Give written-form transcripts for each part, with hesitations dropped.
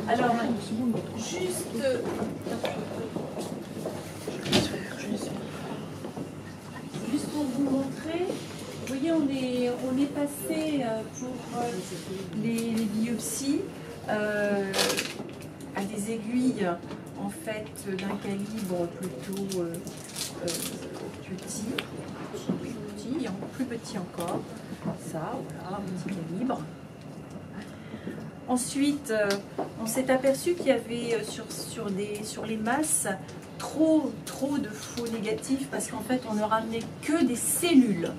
Alors, juste... Juste pour vous montrer, vous voyez, on est passé pour les biopsies à des aiguilles en fait d'un calibre plutôt petit, plus petit encore, ça, voilà, un petit calibre. Ensuite, on s'est aperçu qu'il y avait sur les masses trop de faux négatifs parce qu'en fait on ne ramenait que des cellules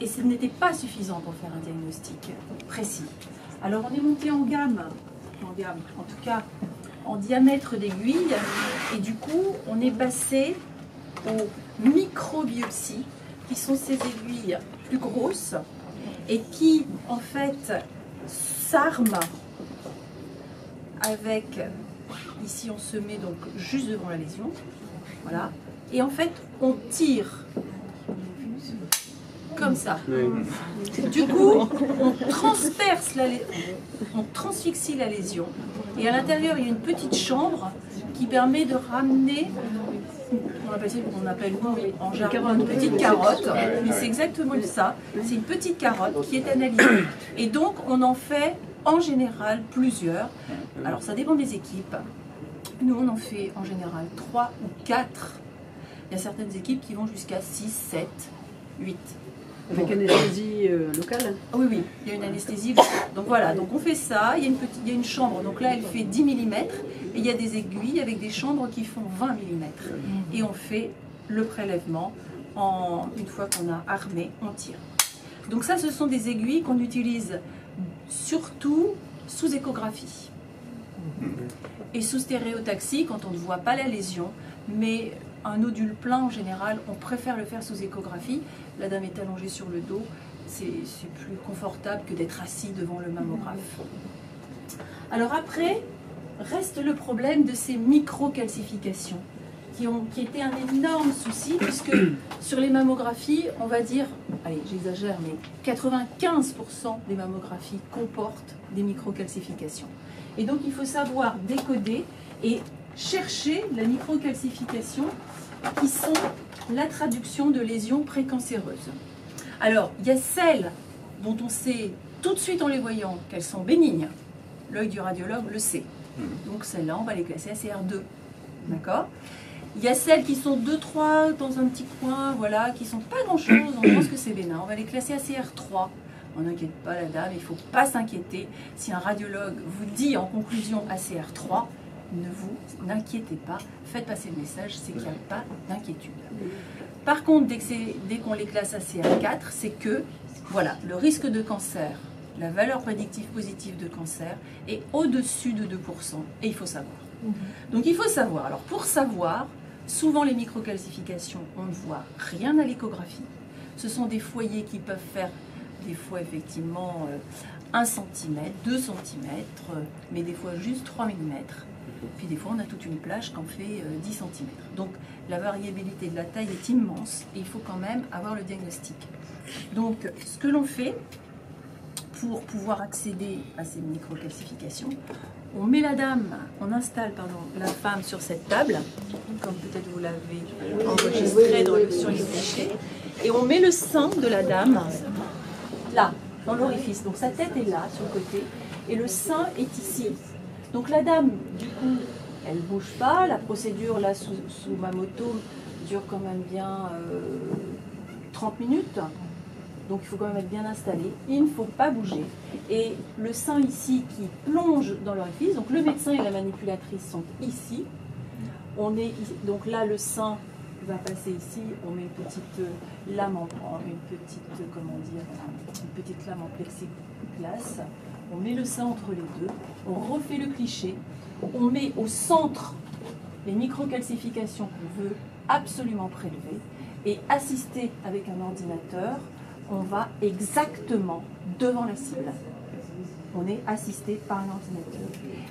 et ce n'était pas suffisant pour faire un diagnostic précis. Alors on est monté en gamme, en tout cas en diamètre d'aiguille, et du coup on est passé aux microbiopsies qui sont ces aiguilles plus grosses et qui en fait s'arment avec, ici on se met donc juste devant la lésion, voilà, et en fait on tire comme ça. Du coup, on transperce on transfixie la lésion, et à l'intérieur il y a une petite chambre qui permet de ramener, on appelle en jargon une petite carotte, mais c'est exactement ça, c'est une petite carotte qui est analysée. Et donc on en fait en général plusieurs, alors ça dépend des équipes, nous on en fait en général 3 ou 4, il y a certaines équipes qui vont jusqu'à 6, 7, 8. Avec anesthésie locale? Oui, oui, il y a une anesthésie. Donc voilà, donc on fait ça, il y a une chambre, donc là elle fait 10 mm, et il y a des aiguilles avec des chambres qui font 20 mm. Et on fait le prélèvement, une fois qu'on a armé, on tire. Donc ça, ce sont des aiguilles qu'on utilise surtout sous échographie. Et sous stéréotaxie, quand on ne voit pas la lésion, mais un nodule plein en général, on préfère le faire sous échographie. La dame est allongée sur le dos, c'est plus confortable que d'être assis devant le mammographe. Alors après, reste le problème de ces microcalcifications qui étaient un énorme souci, puisque sur les mammographies, on va dire, allez j'exagère, mais 95% des mammographies comportent des microcalcifications. Et donc il faut savoir décoder et chercher la microcalcification qui sont la traduction de lésions précancéreuses. Alors, il y a celles dont on sait tout de suite en les voyant qu'elles sont bénignes. L'œil du radiologue le sait. Donc celles-là, on va les classer à CR2. D'accord ? Il y a celles qui sont 2-3 dans un petit coin, voilà, qui ne sont pas grand-chose, on pense que c'est bénin. On va les classer à CR3. On n'inquiète pas la dame, il ne faut pas s'inquiéter. Si un radiologue vous dit en conclusion à CR3, ne vous inquiétez pas, faites passer le message, c'est qu'il n'y a pas d'inquiétude. Par contre, dès qu'on les classe à CR4, c'est que voilà, le risque de cancer, la valeur prédictive positive de cancer est au-dessus de 2%, et il faut savoir. Donc il faut savoir, alors pour savoir, souvent les microcalcifications, on ne voit rien à l'échographie. Ce sont des foyers qui peuvent faire des fois effectivement 1 cm, 2 cm, mais des fois juste 3 mm. Puis des fois, on a toute une plage qui en fait 10 cm. Donc, la variabilité de la taille est immense et il faut quand même avoir le diagnostic. Donc, ce que l'on fait pour pouvoir accéder à ces microcalcifications, on met la dame, on installe la femme sur cette table, comme peut-être vous l'avez enregistré sur les clichés, et on met le sein de la dame là, dans l'orifice. Donc, sa tête est là, sur le côté, et le sein est ici. Donc la dame, du coup, elle ne bouge pas. La procédure, là, sous ma moto, dure quand même bien 30 minutes. Donc il faut quand même être bien installé. Il ne faut pas bouger. Et le sein ici qui plonge dans l'orifice, donc le médecin et la manipulatrice sont ici. Donc là, le sein va passer ici. On met une petite lame une petite lame en plexiglas. On met le sein entre les deux, on refait le cliché, on met au centre les microcalcifications qu'on veut absolument prélever et assister avec un ordinateur, on va exactement devant la cible. On est assisté par un ordinateur.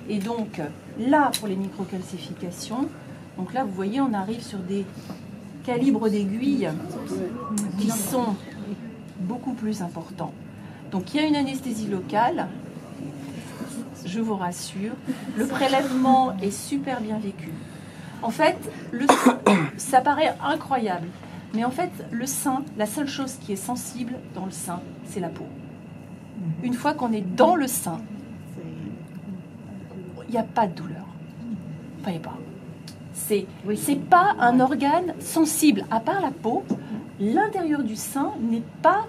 Et donc là, pour les microcalcifications, donc là vous voyez, on arrive sur des calibres d'aiguilles qui sont beaucoup plus importants. Donc il y a une anesthésie locale. je vous rassure. Le prélèvement est super bien vécu. En fait, ça paraît incroyable, mais en fait, le sein, la seule chose qui est sensible dans le sein, c'est la peau. Une fois qu'on est dans le sein, il n'y a pas de douleur. Enfin, il n'y a pas. C'est pas un organe sensible, à part la peau. L'intérieur du sein n'est pas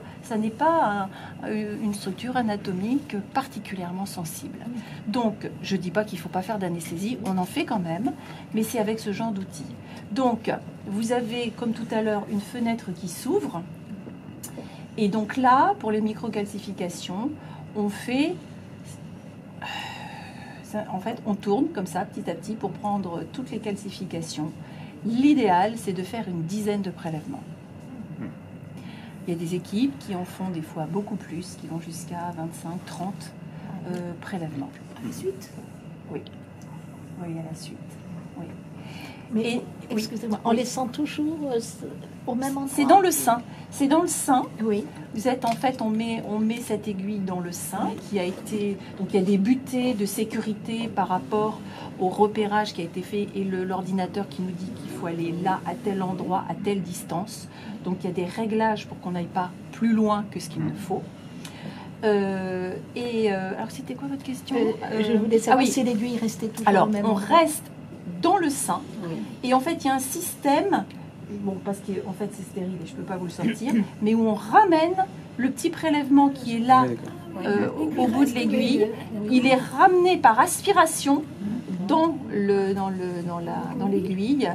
une structure anatomique particulièrement sensible. Donc, je ne dis pas qu'il ne faut pas faire d'anesthésie, on en fait quand même, mais c'est avec ce genre d'outils. Donc, vous avez, comme tout à l'heure, une fenêtre qui s'ouvre. Et donc là, pour les microcalcifications, on fait... En fait, on tourne comme ça, petit à petit, pour prendre toutes les calcifications. L'idéal, c'est de faire une dizaine de prélèvements. Il y a des équipes qui en font des fois beaucoup plus, qui vont jusqu'à 25, 30 prélèvements. À la suite? Oui. Oui, à la suite. Oui. Mais, excusez-moi, en laissant toujours au même endroit? C'est dans le sein. C'est dans le sein. Oui. Vous êtes, en fait, on met cette aiguille dans le sein qui a été... Donc, il y a des butées de sécurité par rapport au repérage qui a été fait et l'ordinateur qui nous dit qu'il faut aller là, à tel endroit, à telle distance. Donc, il y a des réglages pour qu'on n'aille pas plus loin que ce qu'il ne faut. Alors, c'était quoi votre question? Je voulais savoir si l'aiguille restait toujours alors, au même on endroit. reste dans le sein. Oui. Et en fait, il y a un système, bon, parce qu'en fait, c'est stérile et je ne peux pas vous le sortir, mais où on ramène le petit prélèvement qui est là, au bout de l'aiguille. Il est ramené par aspiration dans l'aiguille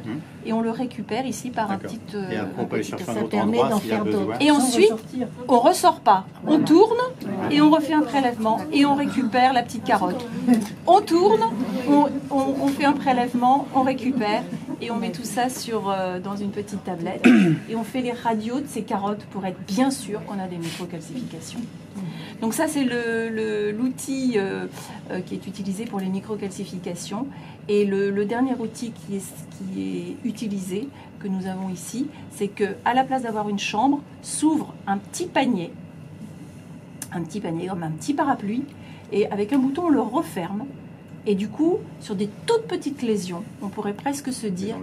et on le récupère ici par un petit... Et après, on peut aller chercher un autre permet endroit d'en s'il y a faire besoin. d'autres. Et ensuite, on ne ressort pas. On tourne et on refait un prélèvement et on récupère la petite carotte. On tourne, on fait un prélèvement, on récupère et on met tout ça dans une petite tablette et on fait les radios de ces carottes pour être bien sûr qu'on a des microcalcifications. Donc ça, c'est l'outil qui est utilisé pour les microcalcifications. Et le dernier outil qui est utilisé, que nous avons ici, c'est qu'à la place d'avoir une chambre, s'ouvre un petit panier comme un petit parapluie, et avec un bouton, on le referme. Et du coup, sur des toutes petites lésions, on pourrait presque se dire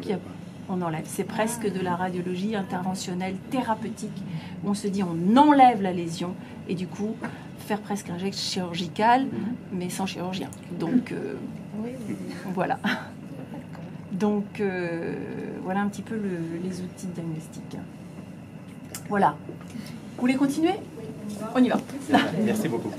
qu'on enlève. C'est presque de la radiologie interventionnelle thérapeutique, où on se dit on enlève la lésion, et du coup, faire presque un geste chirurgical, mais sans chirurgien. Donc, voilà. Donc, voilà un petit peu les outils de diagnostic. Voilà. Vous voulez continuer? On y va. Merci beaucoup.